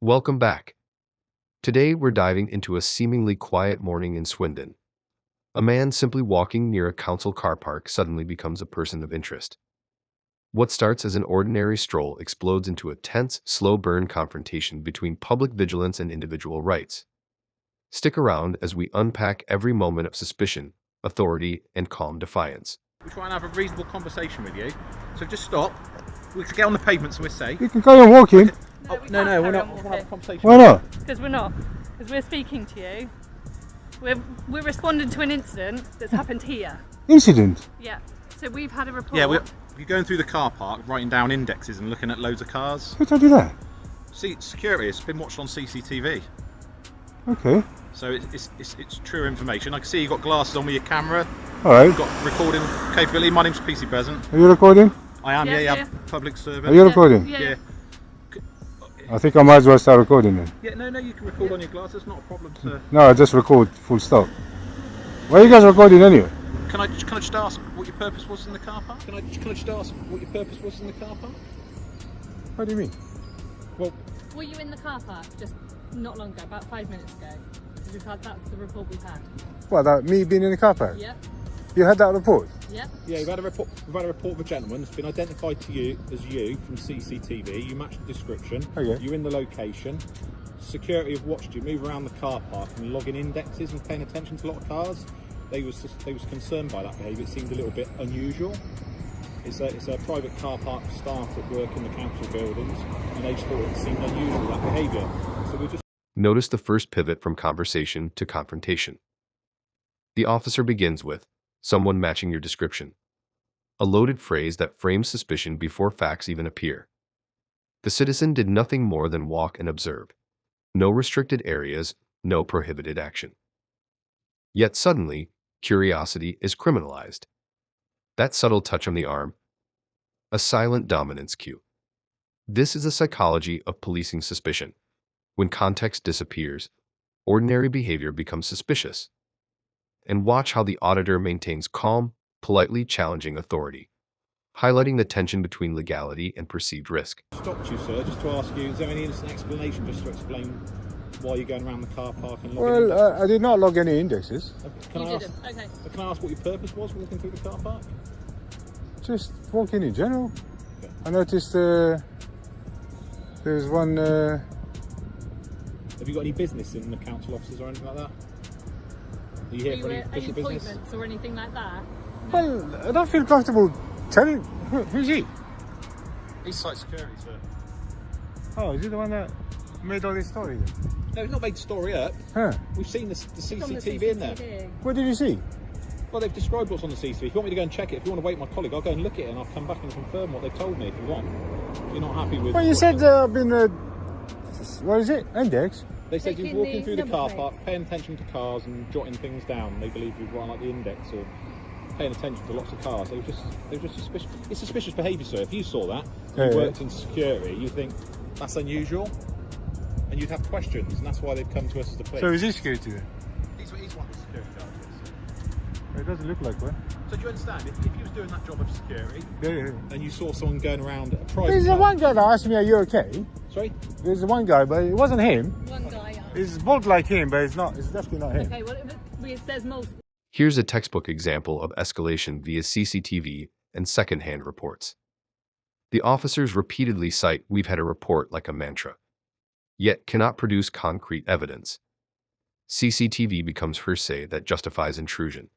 Welcome back. Today we're diving into a seemingly quiet morning in Swindon. A man simply walking near a council car park suddenly becomes a person of interest. What starts as an ordinary stroll explodes into a tense, slow-burn confrontation between public vigilance and individual rights. Stick around as we unpack every moment of suspicion, authority, and calm defiance. We try and have a reasonable conversation with you, so just stop. We can get on the pavement, so we're safe. You can carry on walking. No, we're not. We're having a conversation. Why not? Because we're not. Because we're speaking to you. We're responding to an incident that's happened here. Incident? Yeah. So we've had a report. Yeah, we're going through the car park, writing down indexes and looking at loads of cars. Who told you that? See, security. It's been watched on CCTV. Okay. So it's true information. I can see you've got glasses on with your camera. Alright. You've got recording capability. My name's PC Present. Are you recording? I am, Yeah. yeah. Public servant. Are you recording? Yeah. I think I might as well start recording then. Yeah, no, you can record on your glasses. Not a problem, sir. No, I just record full stop. Why are you guys recording anyway? Can I just ask what your purpose was in the car park? Can I just ask what your purpose was in the car park? What do you mean? Well, Were you in the car park just not long ago, about 5 minutes ago? Because that's the report we've had. What, that me being in the car park? Yep. You had that report? Yep. yeah, we've had a report. We've had a report of a gentleman that's been identified to you as you from CCTV. You match the description. Okay. You're in the location. Security have watched you move around the car park and logging indexes and paying attention to a lot of cars. They was concerned by that behaviour. It seemed a little bit unusual. It's a private car park for staff that work in the council buildings, and they just thought it seemed unusual, that behaviour. So we just Notice the first pivot from conversation to confrontation. The officer begins with, "Someone matching your description." A loaded phrase that frames suspicion before facts even appear. The citizen did nothing more than walk and observe. No restricted areas, no prohibited action. Yet suddenly, curiosity is criminalized. That subtle touch on the arm, a silent dominance cue. This is the psychology of policing suspicion. When context disappears, ordinary behavior becomes suspicious. And watch how the auditor maintains calm, politely challenging authority, highlighting the tension between legality and perceived risk. stopped you, sir, just to ask you, is there any innocent explanation just to explain why you're going around the car park and logging Well, I did not log any indexes. Can I ask, Okay. can I ask what your purpose was walking through the car park? Just walking in general. Okay. I noticed there's one... Have you got any business in the council offices or anything like that? Are you here for any official business? Appointments or anything like that? Well, I don't feel comfortable telling... Who's he? He's site security, sir. Oh, is he the one that made all this story then? No, he's not made the story up. Huh. We've seen the It's on the CCTV in there. What did you see? Well, they've described what's on the CCTV. If you want me to go and check it, if you want to wait my colleague, I'll go and look at it and I'll come back and confirm what they've told me if you want. If you're not happy with... Well, you said I've been... what is it? Index? They said you're Taking walking the through the number car plate. park, paying attention to cars and jotting things down. They believe you've run like the index or paying attention to lots of cars. They were just suspicious. It's suspicious behaviour, sir. If you saw that, you worked in security, you think that's unusual, and you'd have questions, and that's why they've come to us as the police. So is he security then? He's one of the security guards. It doesn't look like one. So do you understand? If you was doing that job of security, Yeah. and you saw someone going around a private There's the car- one guy that asked me, are you okay? Sorry? There's the one guy, but it wasn't him. One guy. It's bald like him, but it's not. It's definitely not him. Okay, well, there's multiple. Here's a textbook example of escalation via CCTV and second-hand reports. The officers repeatedly cite "we've had a report" like a mantra, yet cannot produce concrete evidence. CCTV becomes hearsay that justifies intrusion.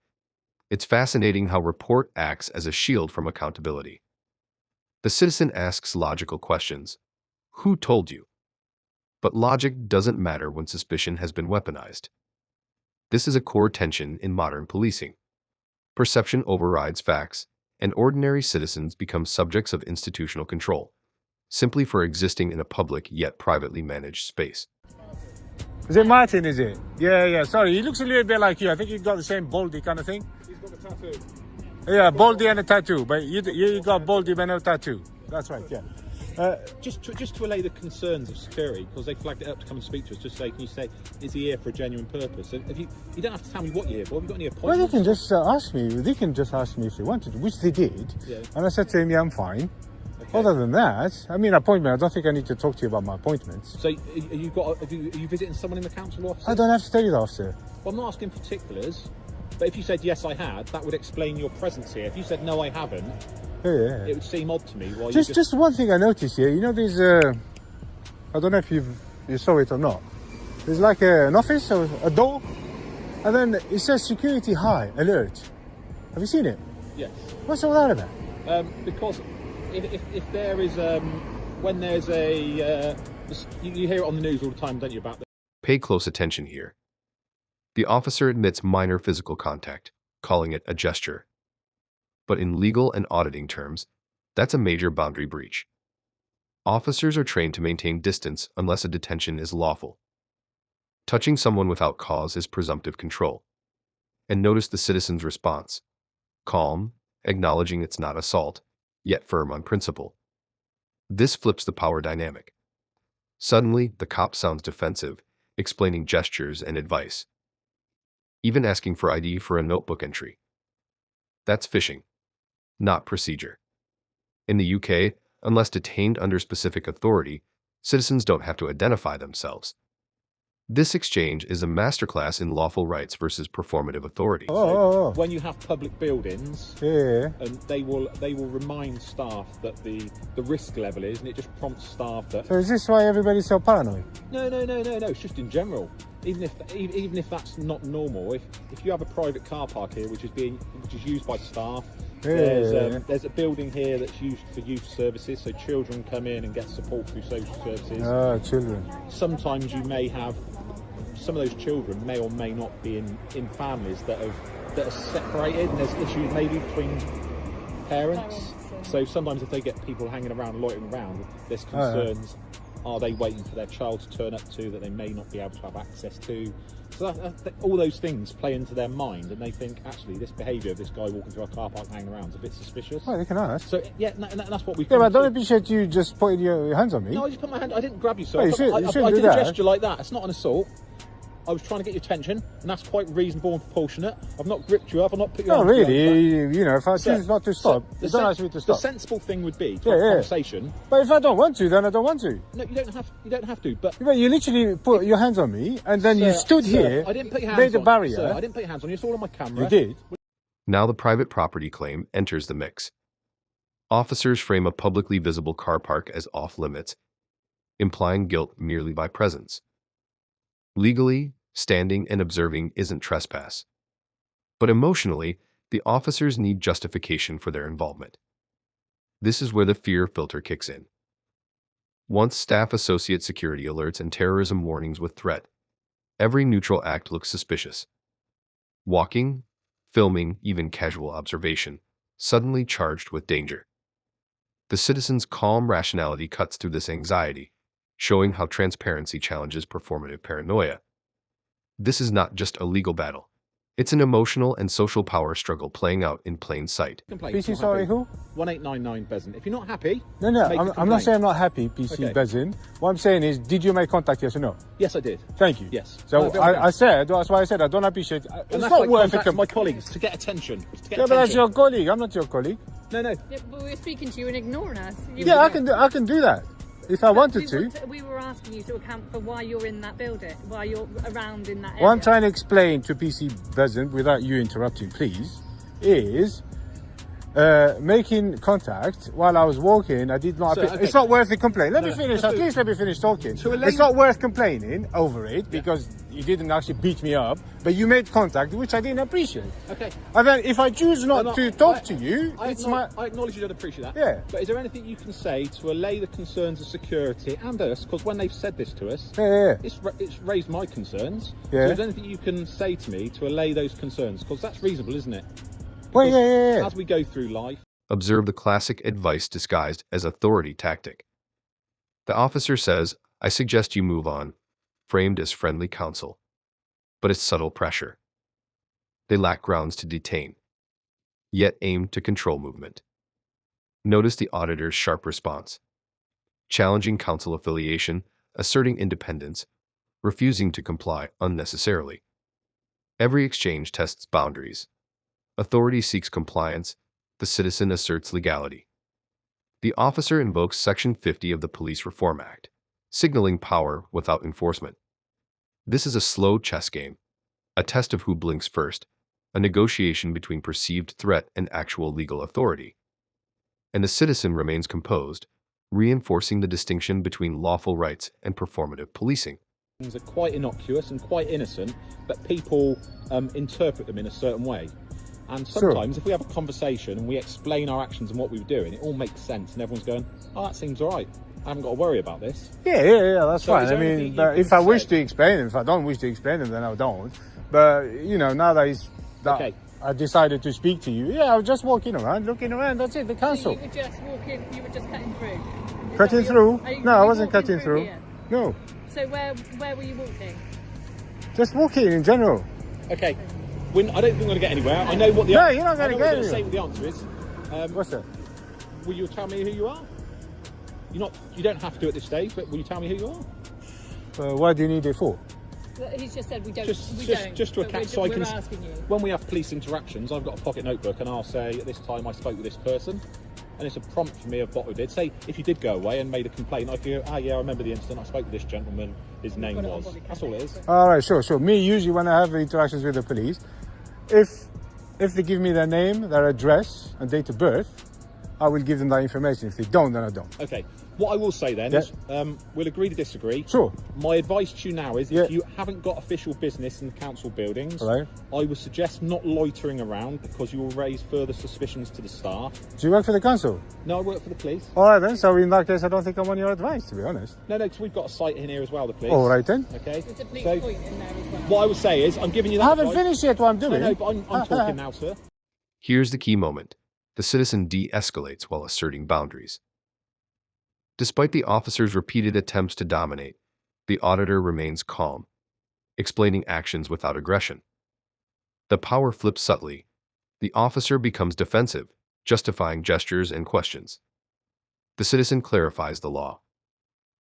It's fascinating how report acts as a shield from accountability. The citizen asks logical questions. Who told you? But logic doesn't matter when suspicion has been weaponized. This is a core tension in modern policing. Perception overrides facts, and ordinary citizens become subjects of institutional control, simply for existing in a public yet privately managed space. Is it Martin, is it? Yeah. Sorry, he looks a little bit like you. I think you've got the same baldy kind of thing. He's got a tattoo. Yeah, baldy and a tattoo. But you got baldy but no tattoo. That's right, yeah. Just to allay the concerns of security, because they flagged it up to come and speak to us, just say, can you say, is he here for a genuine purpose? So you don't have to tell me what you're here for. Have you got any appointments? Well, they can just ask me. They can just ask me if they wanted to, which they did. Yeah. And I said to him, yeah, I'm fine. Okay. Other than that, I mean, appointment, I don't think I need to talk to you about my appointments. So, are you visiting someone in the council office? I don't have to tell you that, officer. Well, I'm not asking particulars, but if you said yes, I had, that would explain your presence here. If you said no, I haven't, Yeah. it would seem odd to me. Why Just one thing I noticed here. You know, there's I don't know if you saw it or not. There's like an office or a door, and then it says security high alert. Have you seen it? Yes. What's all that about? Because if there is when there's a you hear it on the news all the time, don't you? About Pay close attention here. The officer admits minor physical contact, calling it a gesture. But in legal and auditing terms, that's a major boundary breach. Officers are trained to maintain distance unless a detention is lawful. Touching someone without cause is presumptive control. And notice the citizen's response. Calm, acknowledging it's not assault, yet firm on principle. This flips the power dynamic. Suddenly, the cop sounds defensive, explaining gestures and advice. Even asking for ID for a notebook entry. That's phishing, not procedure. In the UK, unless detained under specific authority, citizens don't have to identify themselves. This exchange is a masterclass in lawful rights versus performative authority. When you have public buildings, and they will remind staff that the risk level is, and it just prompts staff that. So is this why everybody's so paranoid? No. It's just in general. Even if that's not normal, if you have a private car park here, which is used by staff. There's a building here that's used for youth services, so children come in and get support through social services. Children. Sometimes you may have some of those children may or may not be in families that are separated, and there's issues maybe between parents. So sometimes if they get people hanging around, loitering around, there's concerns. Are they waiting for their child to turn up to that they may not be able to have access to? So all those things play into their mind, and they think, actually, this behaviour of this guy walking through our car park hanging around is a bit suspicious. Well, they can ask. So, yeah, and that's what we Yeah, but I don't appreciate you just putting your hands on me. No, I just put my hand, I didn't grab you, sir. Well, I did a gesture like that. It's not an assault. I was trying to get your attention, and that's quite reasonable and proportionate. I've not gripped you up, I've not put you on. No, really, you know, if I choose not to stop, you don't ask me to stop. The sensible thing would be to have a conversation. But if I don't want to, then I don't want to. No, you don't have to, but... You literally put your hands on me, and then you stood here, I didn't put your hands made a barrier. Sir, I didn't put your hands on you, it's all on my camera. You did? Now the private property claim enters the mix. Officers frame a publicly visible car park as off-limits, implying guilt merely by presence. Legally, standing and observing isn't trespass. But emotionally, the officers need justification for their involvement. This is where the fear filter kicks in. Once staff associate security alerts and terrorism warnings with threat, every neutral act looks suspicious. Walking, filming, even casual observation, suddenly charged with danger. The citizen's calm rationality cuts through this anxiety, showing how transparency challenges performative paranoia. This is not just a legal battle. It's an emotional and social power struggle playing out in plain sight. PC, sorry, who? 1899 Bezin. If you're not happy... No, I'm not saying I'm not happy, PC Bezin. What I'm saying is, did you make contact, yes or no? Yes, I did. Thank you. Yes. So that's why I said I don't appreciate it. It's not worth it. My colleagues, to get attention. But that's your colleague. I'm not your colleague. No. Yeah, but we're speaking to you and ignoring us. I can do that. If I wanted to. We were asking you to account for why you're in that building, why you're around in that area. What I'm trying to explain to PC Bezin, without you interrupting, please, is making contact while I was walking. I did not. It's not worth the complaint. Let me finish. At least let me finish talking. It's not worth complaining over it because you didn't actually beat me up, but you made contact, which I didn't appreciate. Okay. And then if I choose not to talk to you, I acknowledge you don't appreciate that. Yeah. But is there anything you can say to allay the concerns of security and us? Because when they've said this to us, it's raised my concerns. Yeah. So is there anything you can say to me to allay those concerns? Because that's reasonable, isn't it? Well, yeah. As we go through life. Observe the classic advice disguised as authority tactic. The officer says, "I suggest you move on," framed as friendly counsel. But it's subtle pressure. They lack grounds to detain, yet aim to control movement. Notice the auditor's sharp response. Challenging counsel affiliation, asserting independence, refusing to comply unnecessarily. Every exchange tests boundaries. Authority seeks compliance, the citizen asserts legality. The officer invokes Section 50 of the Police Reform Act, signaling power without enforcement. This is a slow chess game, a test of who blinks first, a negotiation between perceived threat and actual legal authority. And the citizen remains composed, reinforcing the distinction between lawful rights and performative policing. Things are quite innocuous and quite innocent, but people interpret them in a certain way. And sometimes if we have a conversation and we explain our actions and what we were doing, it all makes sense and everyone's going, oh, that seems all right. I haven't got to worry about this. Yeah, that's So fine. is I there anything mean, you but can if I wish say? to explain them, if I don't wish to explain them, then I don't. But, you know, now that Okay. I decided to speak to you, yeah, I was just walking around, looking around, that's it, the So council. you were just walking, you were just cutting through? Is Cutting that through? what you're- No, I you wasn't walking cutting through. here? No, So where were you walking? just walking in general. Okay. I don't think we're going to get anywhere. I know what the No, you're not I gonna know get what you're anywhere. going to say what the answer is. What's that? Will you tell me who you are? You don't have to at this stage, but will you tell me who you are? What do you need it for? He's just said we don't. Just to but account, so I we're can. asking you. When we have police interactions, I've got a pocket notebook, and I'll say at this time I spoke with this person, and it's a prompt for me of what we did. Say if you did go away and made a complaint, I could go, yeah, I remember the incident. I spoke with this gentleman. His name got it on was. body cam, That's all it is. All right, sure. Me, usually when I have interactions with the police, if they give me their name, their address, and date of birth, I will give them that information. If they don't, then I don't. Okay. What I will say then is, we'll agree to disagree. Sure. My advice to you now is, Yeah. if you haven't got official business in the council buildings, Right. I would suggest not loitering around because you will raise further suspicions to the staff. Do you work for the council? No, I work for the police. All right then. So in that case, I don't think I want your advice, to be honest. No, because we've got a site in here as well, the police. All right then. Okay. There's a police So, point in there as well. what I would say is, I'm giving you that I haven't advice. finished yet what I'm doing. No, but I'm talking now, sir. Here's the key moment. The citizen de-escalates while asserting boundaries. Despite the officer's repeated attempts to dominate, the auditor remains calm, explaining actions without aggression. The power flips subtly. The officer becomes defensive, justifying gestures and questions. The citizen clarifies the law.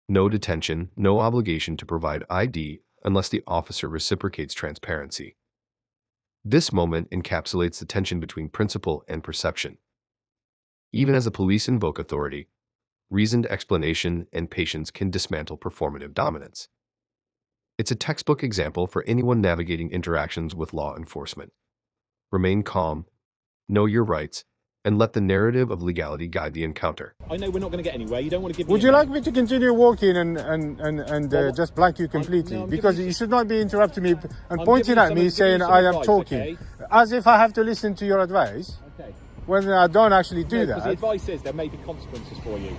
No detention, no obligation to provide ID unless the officer reciprocates transparency. This moment encapsulates the tension between principle and perception. Even as the police invoke authority, reasoned explanation and patience can dismantle performative dominance. It's a textbook example for anyone navigating interactions with law enforcement. Remain calm, know your rights, and let the narrative of legality guide the encounter. I know we're not going to get anywhere. You don't want to give me Would a you name. like me to continue walking and Well, just blank you completely? no, I'm Because giving you you should not be interrupting me and I'm pointing giving you at some- me giving saying you some I am advice, talking. okay? As if I have to listen to your advice Okay. when I don't actually do No, because the that. advice is there may be consequences for you.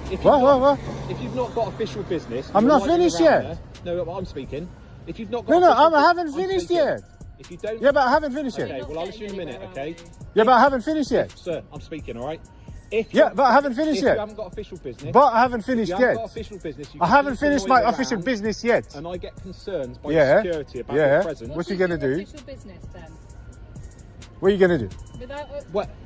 If you've What, not- what? If you've not got official business, I'm you're not loitering finished around yet. there- No, but I'm speaking. If you've not got No, official I business- haven't I'm finished speaking. yet. If you don't, Yeah, but I haven't finished okay, yet. well I'll listen in a minute, okay? Yeah, but I haven't finished yet. Sir, I'm speaking, all right? If Yeah, you- but I haven't finished if yet. you haven't got official business, But I haven't if finished you haven't yet. got official business, you I haven't continue to finished my loiter official around, business yet. and I get concerns by Yeah, security about yeah. your presence. What you is gonna your do? Official business then. What are you going to do? Without,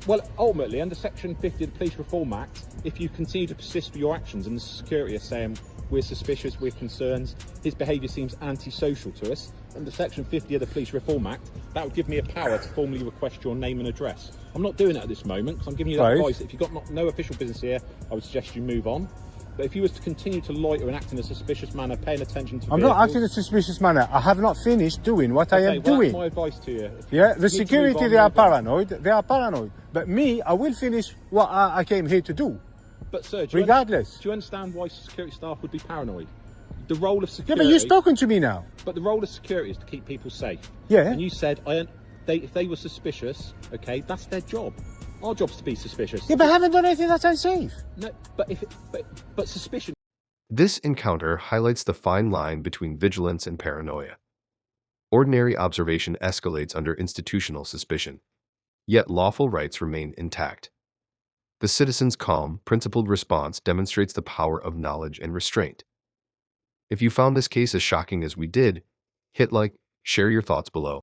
Well, ultimately, under Section 50 of the Police Reform Act, if you continue to persist with your actions and the security are saying we're suspicious, we're concerned, his behaviour seems antisocial to us, under Section 50 of the Police Reform Act, that would give me a power to formally request your name and address. I'm not doing it at this moment because I'm giving you that Right. advice. If you've got no official business here, I would suggest you move on. But if you was to continue to loiter and act in a suspicious manner, paying attention to I'm not vehicles- acting in a suspicious manner. I have not finished doing what I Okay, am well, that's doing. my advice to you. If Yeah, you the need to security, move on, they are move on. paranoid. They are paranoid. But me, I will finish what I came here to do. But sir, do you Regardless. do you understand why security staff would be paranoid? The role of Yeah, security. but you're talking to me now. But the role of security is to keep people safe. Yeah. And you said, if they were suspicious, okay, that's their job. Our job's to be suspicious. Yeah, but I haven't done anything that's unsafe. No, but suspicion. This encounter highlights the fine line between vigilance and paranoia. Ordinary observation escalates under institutional suspicion, yet lawful rights remain intact. The citizen's calm, principled response demonstrates the power of knowledge and restraint. If you found this case as shocking as we did, hit like, share your thoughts below.